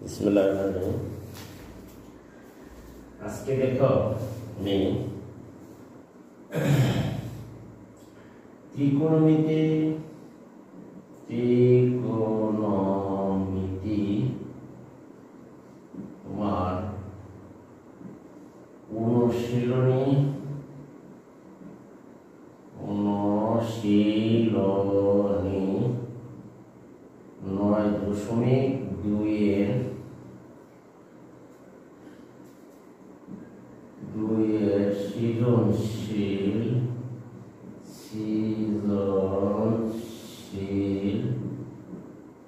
বিসমিল্লাহিররহমানিররহিম। আজকে দেখো আমি ত্রিকোণমিতি তোমার অনুশীলনী 9.2 এর সৃজনশীল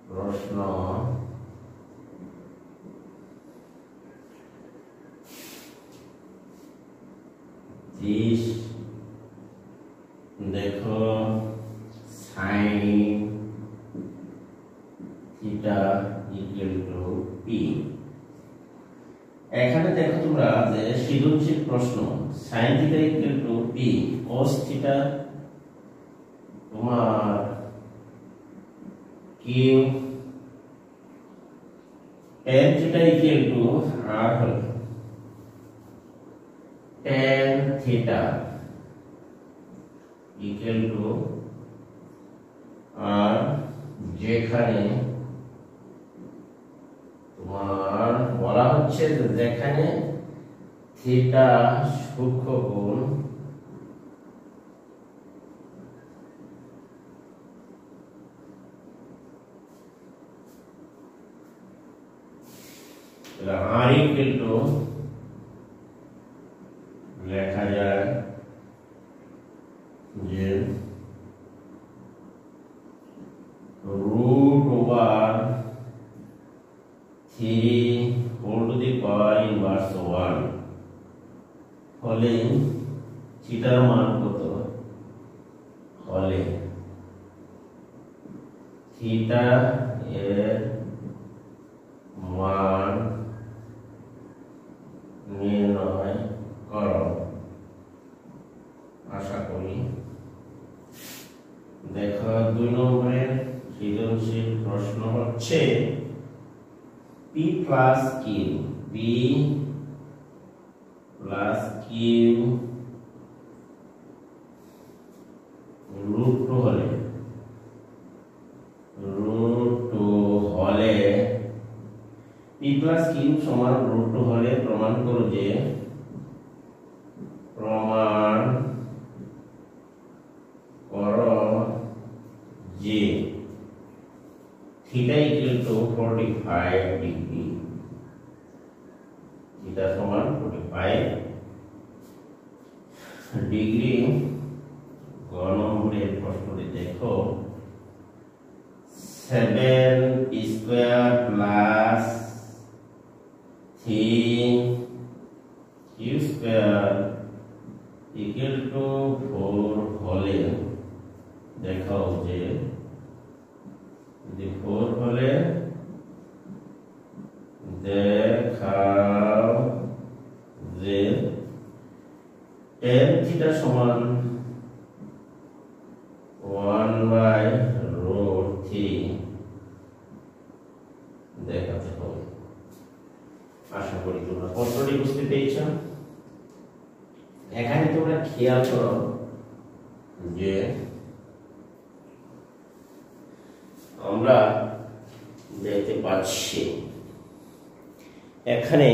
প্রশ্ন দেখো sine theta equal to p. এখানে দেখো তোমরা যে সৃজনশীল প্রশ্ন sin theta equal to p cos theta তোমার q tan theta equal to r হল tan theta equal to r যেখানে তোমার বলা হচ্ছে যেখানে থিটা সূক্ষ্মকোণ r ইকুয়াল টু লেখা যায় যে root over 3 whole to the power inverse 1 হলে থিটার মান কত হলে থিটা এর মান নির্ণয় করো। আশা করি দেখো 2 নম্বরের সৃজনশীল প্রশ্ন হচ্ছে p plus q root 2 হলে p plus q সমান root 2 হলে প্রমাণ করো যে theta equal to 45 degree theta সমান 45 ডিগ্রি। গ নম্বরের প্রশ্নটি দেখো 7 square plus 3 Q square equal to 4 হলে দেখাও যে 4 হলে দেখাও যে tan থিটা সমান 1/√3 দেখাতে হবে। আশা করি তোমরা প্রশ্নটি বুঝতে পেরেছ। এখানে তোমরা খেয়াল করো যে আমরা দেখতে পাচ্ছি এখানে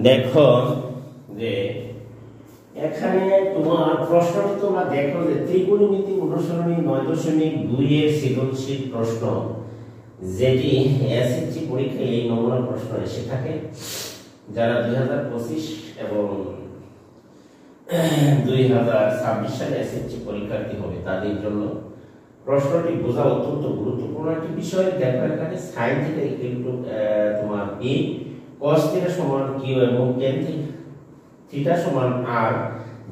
দেখো যে এখানে তোমার প্রশ্নটি তোমরা দেখো যে ত্রিকোণমিতি অনুশীলনী 9.2 এর সৃজনশীল প্রশ্ন যেটি এসএসসি পরীক্ষায় এই নমুনা প্রশ্ন এসে থাকে। যারা 2025 এবং 2026 সালে এসএসসি পরীক্ষার্থী হবে তাদের জন্য প্রশ্নটি বোঝা অত্যন্ত গুরুত্বপূর্ণ একটি বিষয়। দেখো এখানে sin থিটা ইকুয়াল টু তোমার p cos থিটা সমান q এবং tan থিটা সমান r,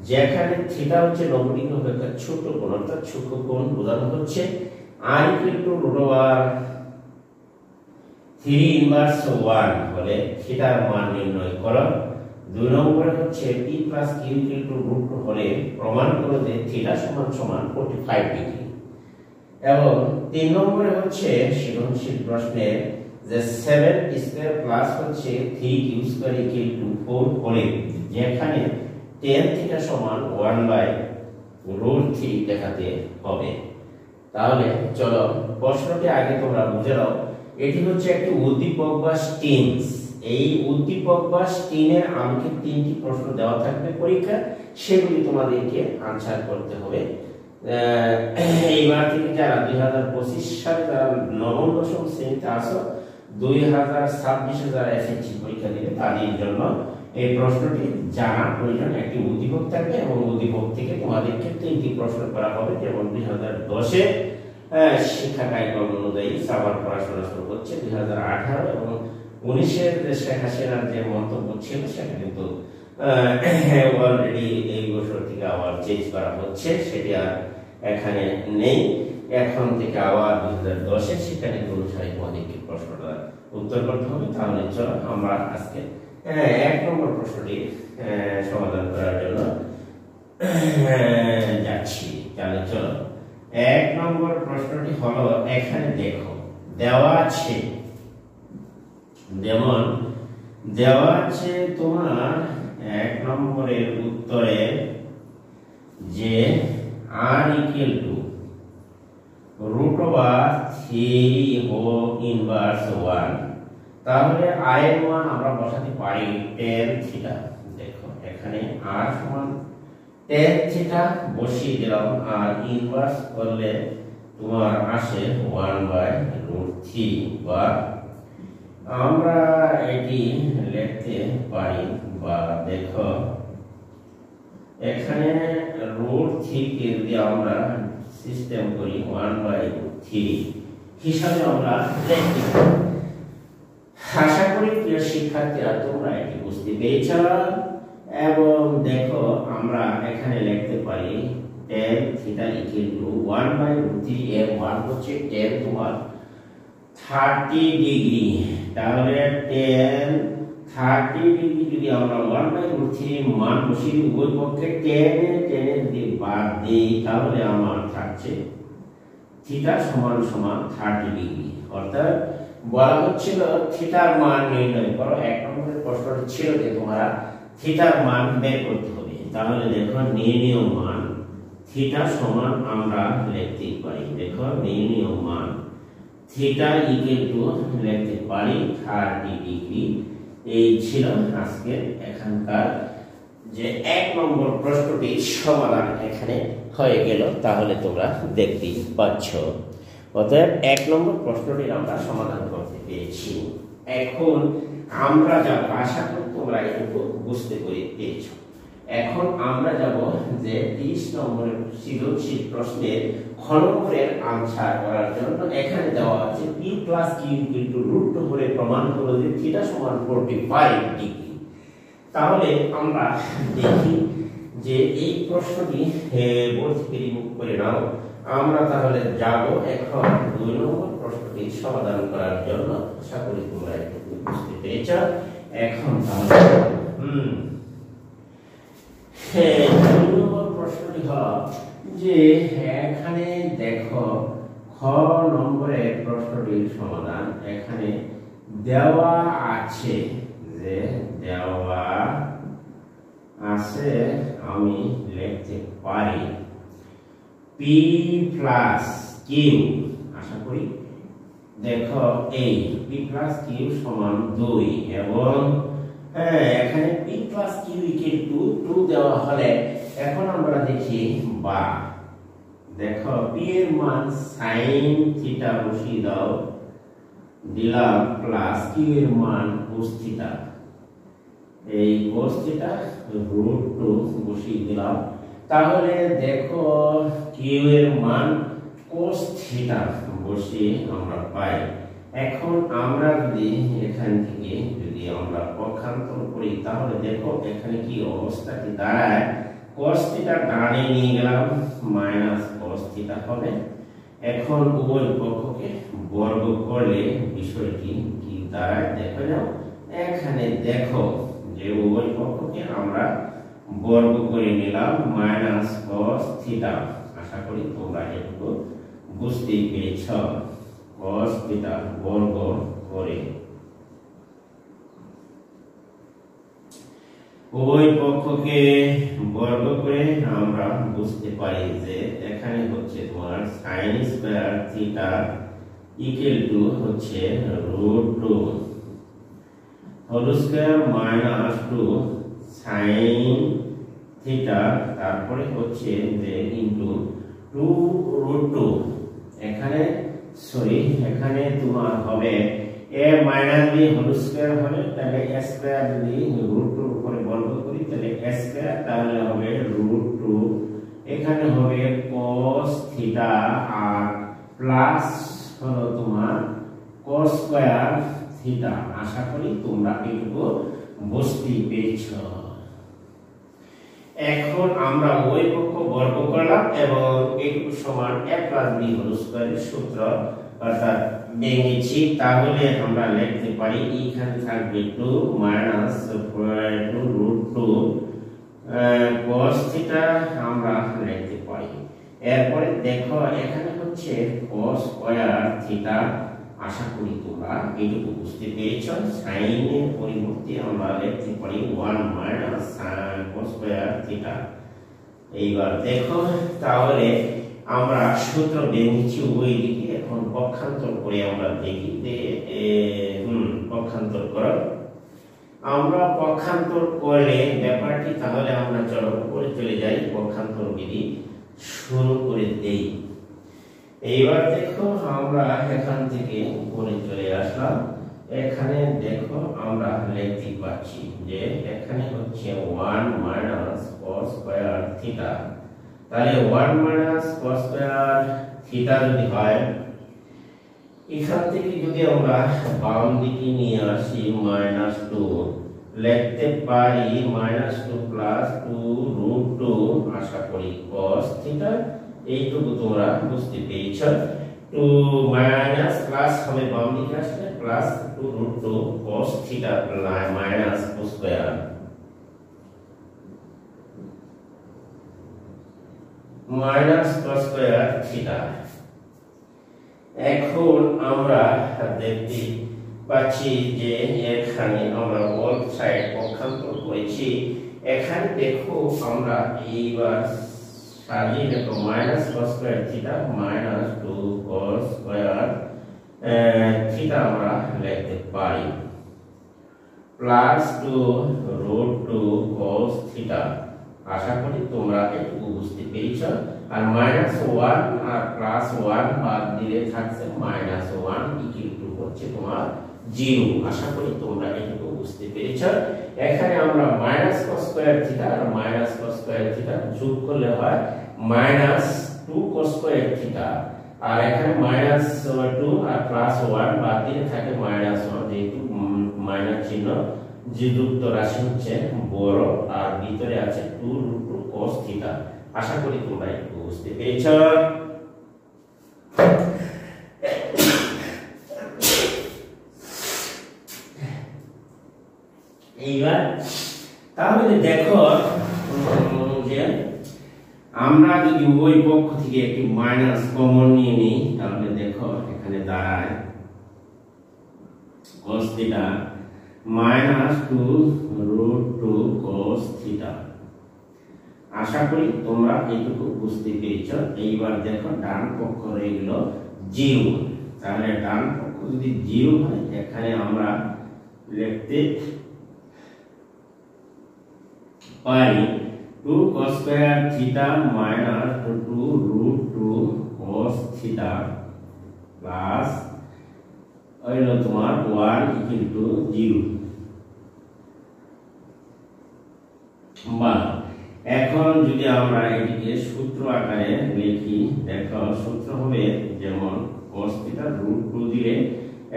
যেখানে থিটা হচ্ছে 90 ডিগ্রি অপেক্ষা ছোট কোণ অর্থাৎ সূক্ষ্ম কোণ বোঝানো হচ্ছে। r ইকুয়াল টু √3 ইনভার্স 1 হলে থিটার মান নির্ণয় করো। 2 নম্বরে হচ্ছে p plus q equal to √2 হলে প্রমাণ করো যে থিটা সমান 45 ডিগ্রি। এবং 3 নম্বরে হচ্ছে সৃজনশীল প্রশ্নের যে 7 স্কয়ার প্লাস হচ্ছে 3 কিউ স্কয়ার ইকুয়াল টু 4 হলে যেখানে tan থিটা সমান 1/√3 দেখাতে হবে। তাহলে চলো প্রশ্নটি আগে তোমরা বুঝে নাও। এটি হচ্ছে একটি উদ্দীপক বা স্টিনস। এই উদ্দীপক বা স্টিনের আমাকে 3টি প্রশ্ন দেওয়া থাকবে পরীক্ষা, সেগুলি তোমাদেরকে আনসার করতে হবে। এইবার থেকে যারা 2025 সালে যারা নবম দশম শ্রেণীতে আসো, 2026 যারা এসএসসি পরীক্ষা দিবে তাদের জন্য এই প্রশ্নটি জানা প্রয়োজন। একটি উদ্দীপক থাকবে এবং উদ্দীপক থেকে তোমাদেরকে 3টি প্রশ্ন করা হবে। যেমন 2010 শিক্ষা কার্যক্রম অনুযায়ী সাভার পড়াশোনা শুরু হচ্ছে, 2018 এবং 19-এর শেখ হাসিনার যে মন্তব্য ছিল সেটা কিন্তু অলরেডি এই বছর থেকে আবার চেঞ্জ করা হচ্ছে, সেটি আর এখানে নেই। এখন থেকে আবার 2010-এর শিক্ষানীতি অনুসারে তোমাদেরকে প্রশ্নটা উত্তর করতে হবে। তাহলে চলো আমরা আজকে 1 নম্বর প্রশ্নটি সমাধান করার জন্য যাচ্ছি। তাহলে চলো 1 নম্বর প্রশ্নটি হলো, এখানে দেখো দেওয়া আছে, যেমন দেওয়া আছে তোমার 1 নম্বরের উত্তরে যে r equal to √3 whole inverse 1, তাহলে r এর মান আমরা বসাতে পারি tan থিটা। দেখো এখানে r সমান tan থিটা বসিয়ে দিলাম, আর ইনভার্স করলে তোমার আসে 1/√3, বা আমরা এটি লিখতে পারি, বা দেখো এখানে √3 কে যদি আমরা সিস্টেম করি 1/√3 হিসাবে আমরা লিখতে পারি। আশা করি প্রিয় শিক্ষার্থীরা তোমরা এটি বুঝতে পেরেছ। এবং দেখো আমরা এখানে লিখতে পারি tan থিটা ইকুয়াল টু 1/√3 এর মান হচ্ছে tan তোমার 30 ডিগ্রি। তাহলে tan 30 ডিগ্রি যদি আমরা 1/√3 মান বসিয়ে উভয় পক্ষে tan যদি বাদ দেই, তাহলে আমার থাকছে থিটা সমান 30 ডিগ্রি। অর্থাৎ বলা হচ্ছিল থিটার মান নির্ণয় করো। 1 নম্বরের প্রশ্নটি ছিল যে তোমরা থিটার মান বের করতে হবে। তাহলে দেখো নির্ণয় মান থিটা সমান আমরা লিখতে পারি, দেখো নির্ণয় মান থিটা ইকুয়াল টু লিখতে পারি 30 ডিগ্রি। এই ছিল আজকে এখানকার যে 1 নম্বর প্রশ্নটির সমাধান এখানে হয়ে গেল। তাহলে তোমরা দেখতেই পাচ্ছ, অতএব 1 নম্বর প্রশ্নটির আমরা সমাধান করতে পেরেছি। এখন আমরা যাব, আশা করি তোমরা এটুকু বুঝতে পেরেছো। এখন আমরা যাব যে 30 নম্বরের সৃজনশীল প্রশ্নের খ নম্বরের আনসার করার জন্য। এখানে দেওয়া আছে p + q √2 হলে প্রমাণ করো যে থিটা সমান 45 ডিগ্রি। তাহলে আমরা দেখি যে এই প্রশ্নটি বোর্ড থেকে রিমুভ করে নাও। আমরা তাহলে যাব এখন 2 নম্বর প্রশ্নটি সমাধান করার জন্য। আশা করি তোমরা এটুকু বুঝতে পেরেছ। এখন তাহলে 2 নম্বর প্রশ্নটি হলো যে এখানে দেখো খ নম্বরের প্রশ্নটির সমাধান এখানে দেওয়া আছে, যে দেওয়া আছে আমি লিখতে পারি p + q। আশা করি দেখো এই p + q সমান 2 এবং এখানে p + q = 2 দেওয়া হলে এখন আমরা দেখি, বা দেখো p এর মান sin থিটা বসিয়ে দাও দিলাম, প্লাস q এর মান cos থিটা, এই cos থিটা √2 বসিয়ে দিলাম। তাহলে দেখো q এর মান cos থিটা বসিয়ে আমরা পাই। এখন আমরা যদি এখান থেকে যদি আমরা পক্ষান্তর করি, তাহলে দেখো এখানে কি অবস্থাটি দাঁড়ায়, cos থিটা ডানে নিয়ে গেলাম মাইনাস cos থিটা হবে। এখন উভয় পক্ষকে বর্গ করলে বিষয়টি কি দাঁড়ায় দেখো যাও। এখানে দেখো যে উভয় পক্ষকে আমরা বর্গ করে নিলাম মাইনাস cos থিটা। আশা করি তোমরা এটুকু বুঝতে বুঝতে পেরেছ cos থিটা বর্গ করে উভয় পক্ষকে বর্গ করে আমরা বুঝতে পারি যে এখানে হচ্ছে তোমার sin square theta equal to হচ্ছে √2 whole square minus 2 sin theta তারপরে হচ্ছে যে ইনটু 2√2 এখানে এখানে তোমার হবে a minus b whole square হবে তাহলে a স্কয়ার যদি √2 উপরে বর্গ করি তাহলে a স্কয়ার তাহলে হবে √2 এখানে হবে cos থিটা আর প্লাস হলো তোমার cos স্কয়ার থিটা আশা করি তোমরা এটুকু বুঝতে পেরেছো এখন আমরা ওই পক্ষ বর্গ করলাম এবং এটুকু সমান a + b হোল স্কয়ারের সূত্র অর্থাৎ ভেঙেছি তাহলে আমরা লিখতে পারি এখানে থাকবে 2 মাইনাস √2 cos থিটা আমরা লিখতে পারি এরপরে দেখো এখানে হচ্ছে cos স্কয়ার থিটা আশা করি তোমরা এইটুকু বুঝতে পেরেছো sin এর পরিবর্তে আমরা লিখতে পারি 1 মাইনাস cos স্কয়ার থিটা এইবার দেখো তাহলে আমরা সূত্র বেরিয়েছি ওই দিকে এখন পক্ষান্তর করে আমরা দেখি যে পক্ষান্তর করো আমরা পক্ষান্তর করলে ব্যাপারটি তাহলে আমরা চলো উপরে চলে যাই পক্ষান্তর বিধি শুরু করে দেই এইবার দেখো আমরা এখান থেকে উপরে চলে আসলাম এখানে দেখো আমরা লিখতে পাচ্ছি যে এখানে হচ্ছে 1 মাইনাস cos স্কয়ার থিটা তাহলে 1 মাইনাস cos স্কয়ার থিটা যদি হয় এখান থেকে যদি আমরা বাম দিকে নিয়ে আসি -2 লিখতে পারি -2 প্লাস 2√2 আশা করি cos থিটা এইটুকু তোমরা বুঝতে পেরেছো 2 মাইনাস প্লাস হবে বাম দিকে আসলে plus 2√2 cos theta minus cos square minus cos square theta এখন আমরা দেখতে পাচ্ছি যে এখানে আমরা বোথ সাইড পক্ষান্তর করেছি এখানে দেখো আমরা এইবার সাজিয়ে দেখো minus cos square theta minus 2 cos square theta আমরা লিখতে পারি প্লাস 2√2 cos থিটা আশা করি তোমরা এটুকু বুঝতে পেরেছো আর -1 আর +1 বাদ দিলে থাকছে -1 ইকুয়াল টু হচ্ছে তোমার 0 আশা করি তোমরা এটুকু বুঝতে পেরেছো এখানে আমরা cos স্কয়ার থিটা আর cos স্কয়ার থিটা যোগ করলে হয় -2 cos স্কয়ার থিটা আর এখানে -2 আর +1 বাদ দিলে থাকে -1 যেহেতু মাইনাস চিহ্ন যে যুক্ত রাশি হচ্ছে বড় আর ভিতরে আছে 2√2 cos থিটা আশা করি তোমরা একটু বুঝতে পেরেছো এইবার তাহলে দেখো যে আমরা যদি ওই পক্ষ থেকে একটি মাইনাস কমন নিয়ে নিই তাহলে দেখো এখানে দাঁড়ায় cos থিটা -2√2 cos থিটা আশা করি তোমরা এইটুকু বুঝতে পেরেছো এইবার দেখো ডান পক্ষ রয়ে গেল 0 তাহলে ডান পক্ষ যদি 0 হয় এখানে আমরা লিখতে পারি 2 cos square theta -2√2 cos theta plus হলো তোমার 1 ইকুয়াল টু 0 বা এখন যদি আমরা এটিকে সূত্র আকারে লিখি দেখো সূত্র হবে যেমন cos থিটা √2 দিলে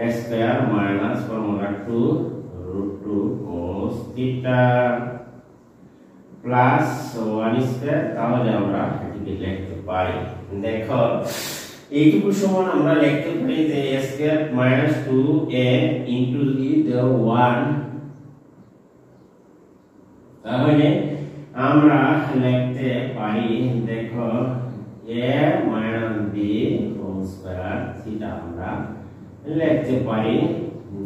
a square minus formula 2√2 cos theta plus 1 square তাহলে আমরা এটিকে লিখতে পারি দেখো এইটুকু সমান আমরা লিখতে পারি যে a square minus 2a into যদি দেও 1 তাহলে আমরা লিখতে পারি দেখো a minus b whole square theta আমরা লিখতে পারি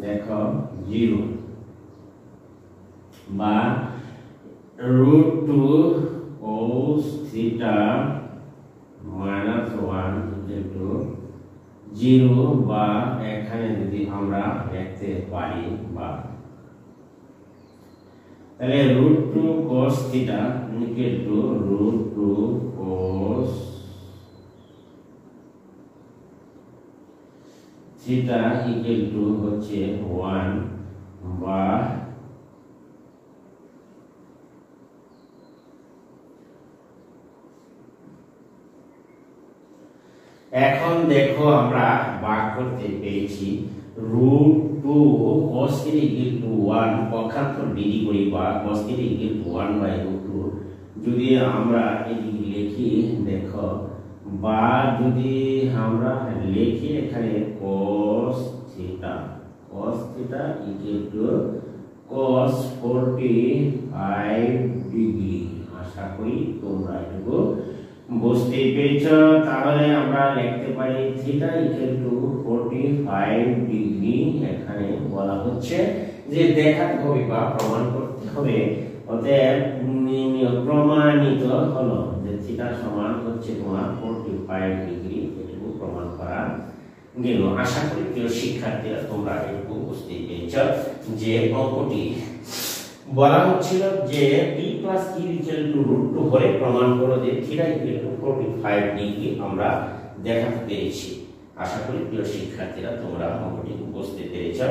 দেখো 0 বা √2 cos থিটা -1 0 বা এখানে যদি আমরা লিখতে পারি বা তাহলে √2 cos থিটা √2 cos থিটা হচ্ছে 1 বা এখন দেখো আমরা ভাগ করতে পেরেছি √2 cos θ 1 পক্ষান্তর ডিডি করি বা cos θ 1/√2 যদি আমরা এদিকে লিখি দেখো বা যদি আমরা লিখি এখানে cos θ cos 45 ডিগ্রি আশা করি তোমরা এটুকু বুঝতে পেরেছো তাহলে আমরা লিখতে পারি θ 45 ডিগ্রি এখানে বলা হচ্ছে যে দেখাতে হবে বা প্রমাণ করতে হবে অতএব প্রমাণিত হলো যে θ সমান হচ্ছে তোমার 45 ডিগ্রি এটুকু প্রমাণ করা গেল আশা করি প্রিয় শিক্ষার্থীরা তোমরা এটুকু বুঝতে পেরেছো যে অঙ্কটি বলা হচ্ছিল যে p + q √2 হলে প্রমাণ করো যে θ 45 ডিগ্রি আমরা দেখাতে পেরেছি আশা করি প্রিয় শিক্ষার্থীরা তোমরা অঙ্কটি বুঝতে পেরেছো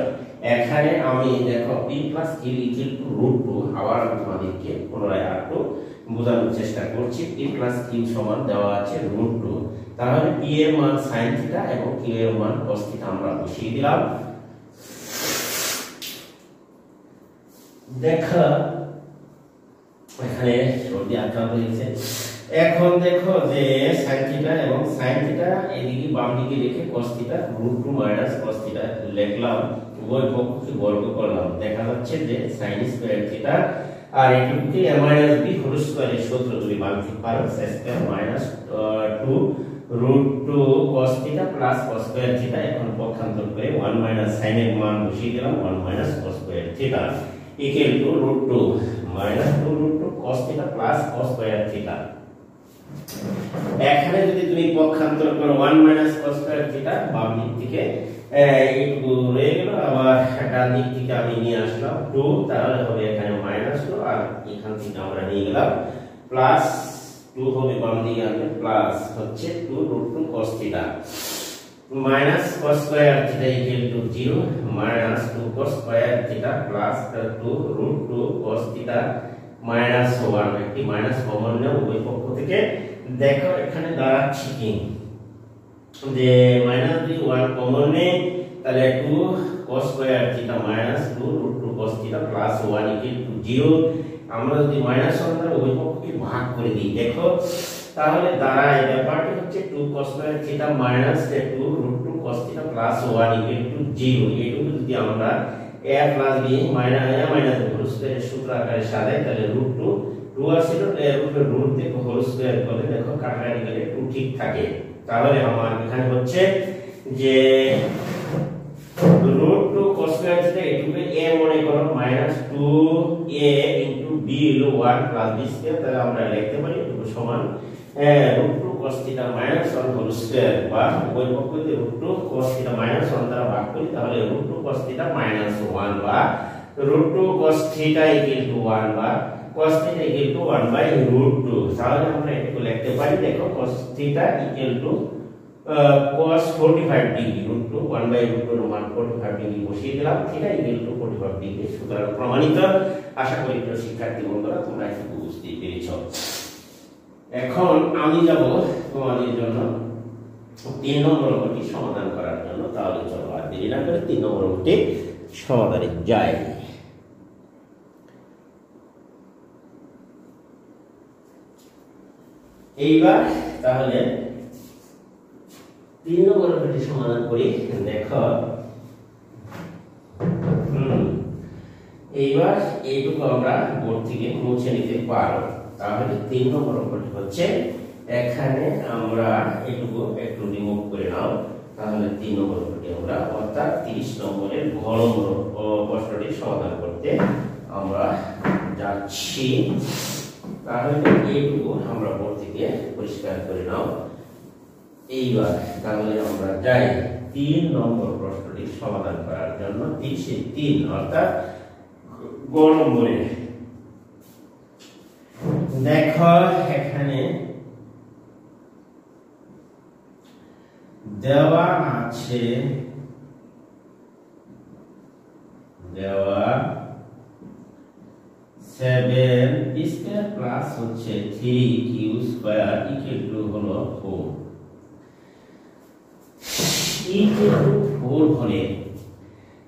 এখানে আমি দেখো p + q √2 আবার তোমাদেরকে পুনরায় একটু বোঝানোর চেষ্টা করছি p + q সমান দেওয়া আছে √2 তাহলে p এর মান sin θ এবং q এর মান cos θ আমরা বসিয়ে দিলাম দেখো এখানে সর্দি আক্রান্ত হয়েছে এখন দেখো যে sin θ এবং sin θ এদিকে বাম দিকে রেখে cos θ √2 - cos θ লিখলাম উভয় পক্ষকে বর্গ করলাম দেখা যাচ্ছে যে sin স্কয়ার θ আর এটুকুকে a - b হোল স্কয়ারের সূত্র যদি বানাতে পারো sin square - 2 √2 cos θ cos square θ এখন পক্ষান্তর করে 1 - sin এর মান বসিয়ে দিলাম 1 - cos square θ equal to √2 minus 2 cos θ plus cos square θ এখানে যদি তুমি পক্ষান্তর করো 1 minus cos square θ বাম দিক থেকে এইটুকু রয়ে গেল আবার ডান দিক থেকে আমি নিয়ে আসলাম 2 তাহলে হবে এখানে -2 আর এখান থেকে আমরা নিয়ে গেলাম প্লাস 2 হবে বাম দিকে আসবে প্লাস হচ্ছে 2 √2 cos θ minus cos square θ equal to 0 minus 2 cos square θ plus 2 √2 cos θ minus 1 একটি মাইনাস কমন নাও উভয় পক্ষ থেকে দেখো এখানে দাঁড়াচ্ছে কি যে মাইনাস 1 কমন নেই তাহলে 2 cos square θ minus 2 √2 cos θ plus 1 equal to 0 আমরা যদি মাইনাস 1 দ্বারা উভয় পক্ষকে ভাগ করে দিই দেখো তাহলে দাঁড়ায় ব্যাপারটি হচ্ছে 2 cos square θ minus 2 √2 cos θ plus 1 equal to 0 এইটুকু যদি আমরা a plus b minus a minus b whole স্কয়ারের সূত্র আকারে সাজাই তাহলে √2 2 আসলে √2 থেকে হোল স্কয়ার করলে দেখো কাটাকাটি গেলে 2 ঠিক থাকে তাহলে আমার এখানে হচ্ছে যে √2 cos square θ এটুকু a মনে করো -2a * b হলো 1 plus b স্কয়ার তাহলে আমরা লিখতে পারি এটুকু সমান √2 cos θ - 1 হোল স্কয়ার বা উভয় পক্ষকে √2 cos θ - 1 দ্বারা ভাগ করি তাহলে √2 cos θ - 1 বা √2 cos θ = 1 বা cos θ = 1/√2 তাহলে আমরা এটাকে লিখতে পারি দেখো cos θ = cos 45 ডিগ্রি √2 1/√2 এর মান 45 ডিগ্রি বসিয়ে দিলাম θ = 45 ডিগ্রি সুতরাং প্রমাণিত আশা করি প্রিয় শিক্ষার্থী বন্ধুরা তোমরা এটা বুঝতে পেরেছো এখন আমি যাব তোমাদের জন্য 3 নম্বর অঙ্কটি সমাধান করার জন্য তাহলে চলো আর দেরি না করে 3 নম্বর অঙ্কটি সমাধানে যাই এইবার তাহলে 3 নম্বর অঙ্কটি সমাধান করি দেখো এইবার এইটুকু আমরা বোর্ড থেকে মুছে নিতে পারো তাহলে 3 নম্বর অঙ্কটি হচ্ছে এখানে আমরা এটুকু একটু রিমুভ করে নাও, তাহলে 3 নম্বর প্রশ্নটি আমরা অর্থাৎ 30 নম্বরের ঘ নম্বর প্রশ্নটি সমাধান করতে আমরা যাচ্ছি। তাহলে এইটুকু আমরা বোর্ড থেকে পরিষ্কার করে নাও। এইবার তাহলে আমরা যাই 3 নম্বর প্রশ্নটি সমাধান করার জন্য। 3 অর্থাৎ গ নম্বরে দেখো এখানে দেওয়া আছে, দেওয়া 7 স্কয়ার প্লাস হচ্ছে 3q স্কয়ার ইকুয়াল টু হলো 4 ইকুয়াল টু 4 হলে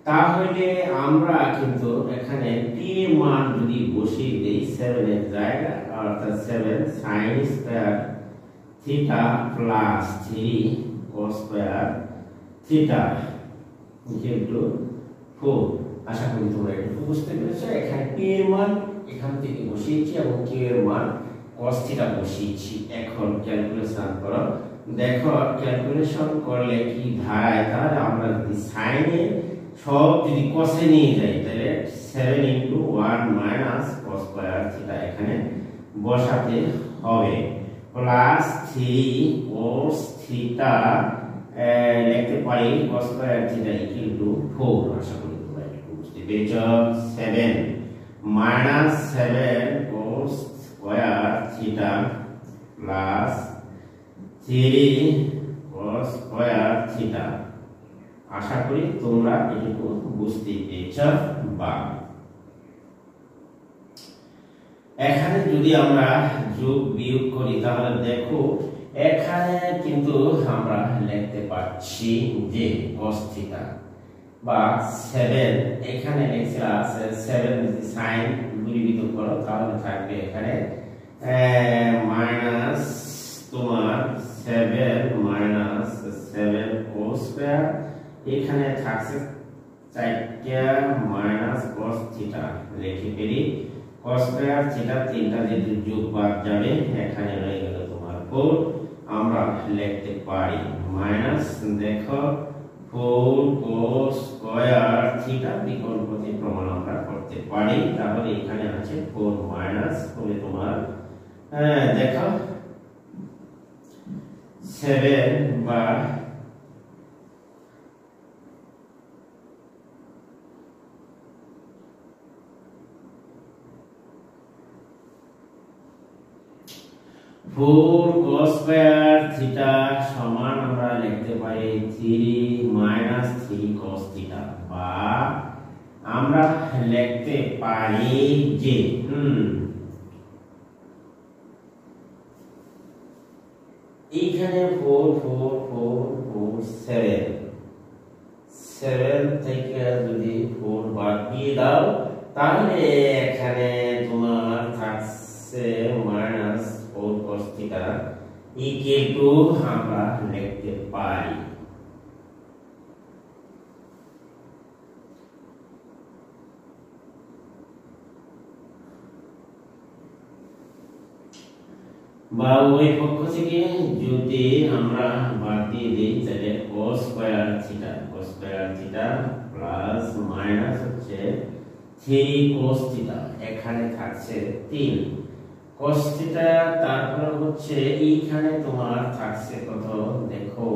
তাহলে আমরা কিন্তু এখানে t এর মান যদি বসিয়ে দেই 7 এর জায়গা, অর্থাৎ 7 sin square theta plus 3 cos square theta equal to 4। আশা করি তোমরা একটু বুঝতে পেরেছো। এখানে p এর মান এখান থেকে বসিয়েছি এবং q এর মান cos থিটা বসিয়েছি। এখন ক্যালকুলেশন করো। দেখো ক্যালকুলেশন করলে কি দাঁড়ায়, তাহলে আমরা যদি sin এ সব যদি cos এ নিয়ে যাই তাহলে 7 * 1 - cos স্কয়ার থিটা এখানে বসাতে হবে, প্লাস 3 cos থিটা লিখতে পারি cos square theta equal to 4। আশা করি তোমরা একটু বুঝতে পেরেছো। 7 - 7 cos square theta plus 3 cos square theta. আশা করি তোমরা এটুকু বুঝতে পেরেছো। বা এখানে যদি আমরা যোগ বিয়োগ করি তাহলে দেখো এখানে কিন্তু আমরা লিখতে পাচ্ছি যে cos থিটা বা 7 এখানে লিখছিলাম 7 যদি sin দূরীভূত করো তাহলে থাকবে এখানে মাইনাস তোমার 7 - 7 cos স্কয়ার, এখানে থাকছে 4 মাইনাস cos থিটা লিখে ফেলি। cos স্কয়ার থিটা তিনটা যদি যোগ বাদ যাবে এখানে রয়ে গেল তোমার 4। আমরা লিখতে পারি মাইনাস দেখো 4 cos স্কয়ার থিটা বিকল্পটি প্রমাণ আমরা করতে পারি। তাহলে এখানে আছে 4 মাইনাস হবে তোমার দেখো 7 বা 4 cos স্কয়ার থিটা সমান আমরা লিখতে পারি 3 - 3 cos থিটা, বা আমরা লিখতে পারি যে এইখানে 4 4 4 4 7 থেকে যদি 4 বাদ দিয়ে দাও তাহলে এখানে তোমার থাকছে minus 4 cos theta equal two আমরা লিখতে পারি বা ওই পক্ষ থেকে যদি আমরা বাদ দিয়ে দিই তাহলে cos square theta plus minus হচ্ছে 3 cos থিটা, এখানে থাকছে 3 cos থিটা, তারপর হচ্ছে এইখানে তোমার থাকছে কত দেখো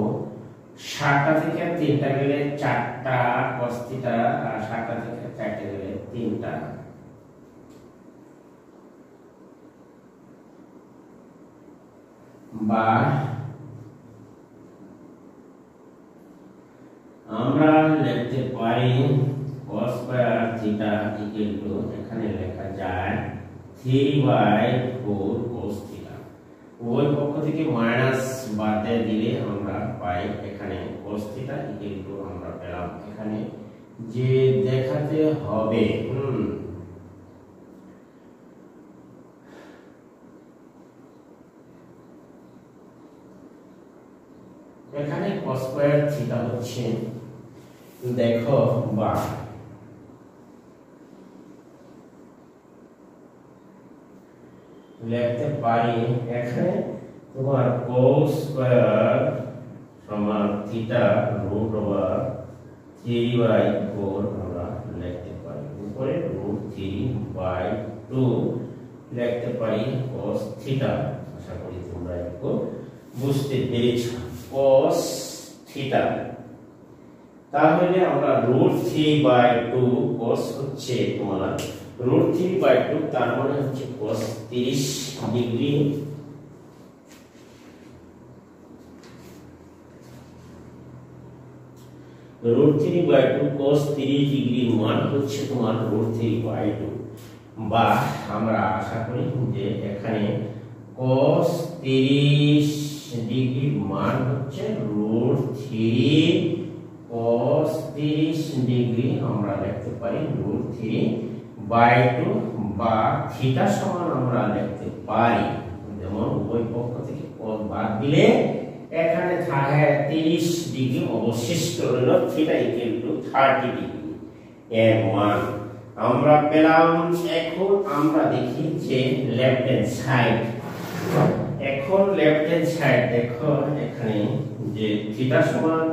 7টা থেকে 3টা গেলে 4টা cos থিটা, আর 7টা থেকে 4টা গেলে 3টা। বা আমরা লিখতে পারি cos square theta equal two এখানে লেখা যায় 3/4 cos থিটা। ওই পক্ষ থেকে মাইনাস বাদ দিলে আমরা পাই এখানে cos থিটা ইকুয়াল টু আমরা পেলাম এখানে যে দেখাতে হবে এখানে cos স্কয়ার থিটা হচ্ছে দেখো বা লিখতে পারি এখানে তোমার cos স্কয়ার সমান থিটা রুট ওভার 3/4 আমরা লিখতে পারি। উপরে √3/2 লিখতে পারি cos থিটা। আশা করি তোমরা একটু বুঝতে পেরেছো। cos থিটা, তাহলে আমরা √3/2 cos হচ্ছে তোমার √3/2, তার মানে হচ্ছে cos 30 ডিগ্রি। √3/2 cos 30 ডিগ্রির মান হচ্ছে তোমার √3/2, বা আমরা আশা করি যে এখানে cos 30 ডিগ্রির মান হচ্ছে √3 cos 30 ডিগ্রি আমরা লিখতে পারি √3/2, বা থিটা সমান আমরা লিখতে পারি, যেমন উভয় পক্ষ থেকে cos বাদ দিলে এখানে থাকে 30 ডিগ্রি অবশিষ্ট রইল, থিটা = 30 ডিগ্রি এর মান আমরা পেলাম। এখন আমরা দেখি যে লেফট হ্যান্ড সাইড। এখন লেফট হ্যান্ড সাইড দেখো, এখানে যে থিটা সমান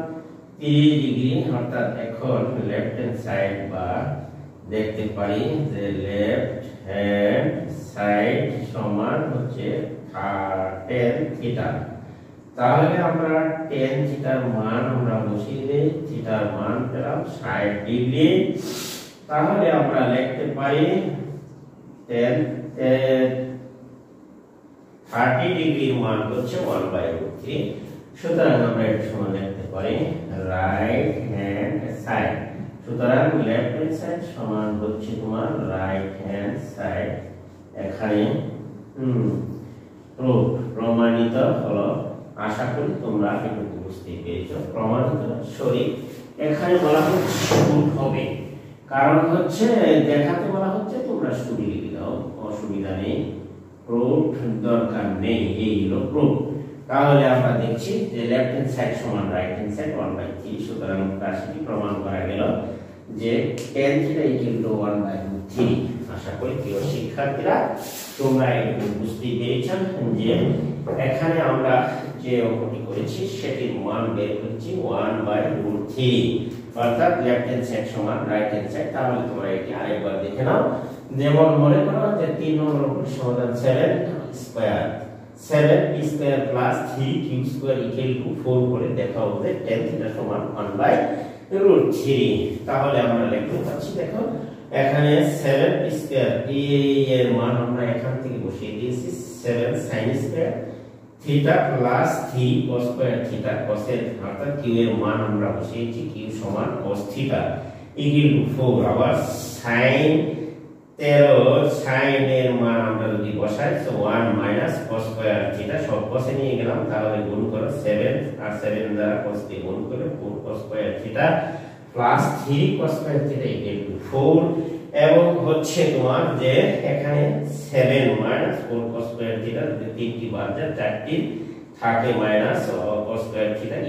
30 ডিগ্রি, অর্থাৎ এখন লেফট হ্যান্ড সাইড বা দেখতে পারি যে লেফট হ্যান্ড সাইড সমান হচ্ছে 10 থিটা। তাহলে আমরা 10 থিটার মান আমরা বসিয়ে দেই, থিটার মান পেলাম 60 ডিগ্রি। তাহলে আমরা লিখতে পারি 30 ডিগ্রির মান হচ্ছে 1/√3। সুতরাং আমরা এর সমান লিখতে পারি রাইট হ্যান্ড সাইড। সুতরাং লেফট হ্যান্ড সাইড সমান হচ্ছে তোমার রাইট হ্যান্ড সাইড। এখানে প্রমাণিত হলো। আশা করি তোমরা এটুকু বুঝতে পেরেছো। প্রমাণিত সঠিক এখানে বলা হচ্ছে শুট হবে, কারণ হচ্ছে দেখাতে বলা হচ্ছে, তোমরা শুধু লিখে দাও, অসুবিধা নেই, প্রুফ দরকার নেই, এই হলো প্রুফ। তাহলে আমরা দেখছি যে লেফট হ্যান্ড সাইড সমান রাইট হ্যান্ড সাইড 1/3। সুতরাং রাশিটি প্রমাণ করা গেল যে tan থিটা = 1/3। আশা করি প্রিয় শিক্ষার্থীরা তোমরা একটু বুঝতে পেরেছো যে এখানে আমরা যে অঙ্কটি করেছি সেটির মান বের করছি 1/√3, অর্থাৎ লেফট হ্যান্ড সাইড সমান রাইট হ্যান্ড সাইড। তাহলে তোমরা এটি আরেকবার দেখে নাও। যেমন মনে করো যে 3 নম্বর অঙ্কটির সমাধান 7 square 7p square plus 3q square = 4 করে দেখা হবে tan থিটা সমান 1/√3। তাহলে আমরা লিখতে পাচ্ছি, দেখো এখানে 7p স্কয়ার এর মান আমরা এখান থেকে বসিয়ে দিয়েছি 7 sin square theta plus 3 cos square theta, cos এর অর্থাৎ q এর মান আমরা বসিয়েছি q সমান cos থিটা = 4। আবার sin 13 sin এর মান আমরা যদি বসাই তো 1 - cos স্কয়ার থিটা, সব cos এ নিয়ে গেলাম, তাহলে গুণ করো 7 আর 7 দ্বারা cos কে গুণ করে 4 cos square theta plus 3 cos square theta = 4। এবং হচ্ছে তোমার যে এখানে 7 - 4 cos স্কয়ার থিটা, যদি 3টি বাদ যায় 4টি থাকে মাইনাস cos স্কয়ার থিটা =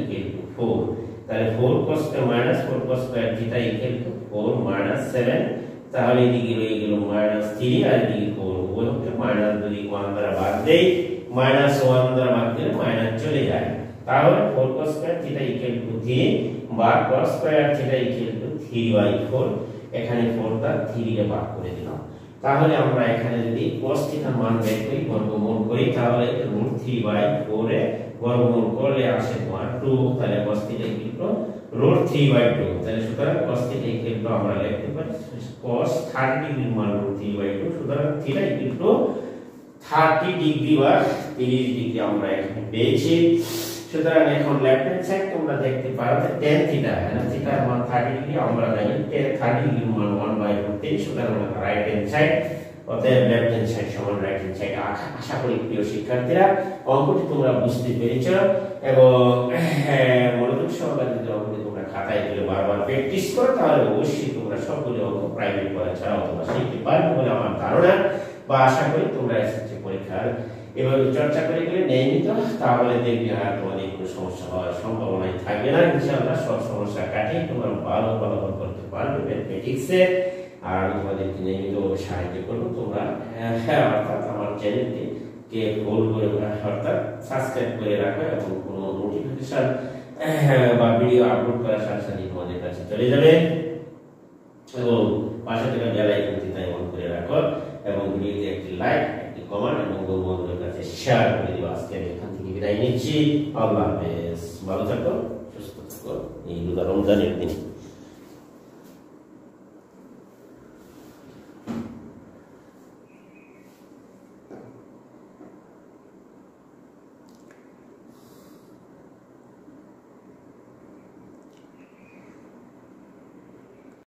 4। তাহলে 4 cos - 4 cos স্কয়ার থিটা = 4 - 7। তাহলে এদিকে রয়ে গেল -3 আর এদিকে 4, ওই হচ্ছে মাইনাস, যদি 1 দ্বারা বাদ দেই -1 দ্বারা বাদ দিলে মাইনাস চলে যায়। তাহলে 4 cos স্কয়ার থিটা = 3 বা cos স্কয়ার থিটা = 3/4। এখানে 4 টা 3 কে ভাগ করে দিলাম। তাহলে আমরা এখানে যদি cos থিটার মান বের করি, বর্গমূল করি, তাহলে √3/4 এ বর্গমূল করলে আসে 2। তাহলে cos থিটা √3/2। তাহলে সুতরাং cos থিটা আমরা লিখতে পারি cos 30 ডিগ্রির মান √3/2। সুতরাং থিটা = 30 ডিগ্রি বা 30 ডিগ্রি আমরা এখানে পেয়েছি। সুতরাং এখন লেফট হ্যান্ড সাইড তোমরা দেখতে পারো যে tan থিটা, থিটার মান 30 ডিগ্রি, আমরা জানি 30 ডিগ্রির মান 1/√3। সুতরাং রাইট হ্যান্ড সাইড, অতএব লেফট হ্যান্ড সাইড সমান রাইট হ্যান্ড সাইড। আশা করি প্রিয় শিক্ষার্থীরা অঙ্কটি তোমরা বুঝতে পেরেছো এবং মনোযোগ সহকারে যদি অঙ্কটি তোমরা খাতায় তুলে বারবার প্র্যাকটিস করো, তাহলে অবশ্যই তোমরা সবগুলো অঙ্ক প্রাইভেট পড়া ছাড়াও তোমরা শিখতে পারবে বলে আমার ধারণা, বা আশা করি তোমরা এসএসসি পরীক্ষার এভাবে চর্চা করে গেলে নিয়মিত, তাহলে দেখবে আর তোমাদের কোনো সমস্যা হওয়ার সম্ভাবনাই থাকবে না। ইনশাআল্লাহ সব সমস্যা কাটিয়ে তোমরা ভালো ফলাফল করতে পারবে ম্যাথমেটিক্সে। আর তোমাদেরকে নিয়মিত সাহায্য করবো তোমরা, অর্থাৎ আমার চ্যানেলটি কে ফলো করে অর্থাৎ সাবস্ক্রাইব করে রাখো এবং কোনো নোটিফিকেশন বা ভিডিও আপলোড করার সাথে সাথে তোমাদের কাছে চলে যাবে এবং পাশে থাকা বেল আইকনটি তাই অন করে রাখো এবং ভিডিওতে একটি লাইক একটি কমেন্ট এবং বন্ধুদের কাছে শেয়ার করে দিও। আজকে আমি এখান থেকে বিদায় নিচ্ছি। আল্লাহ হাফেজ। ভালো থাকো, সুস্থ থাকো এই রোজা রমজানের দিনে।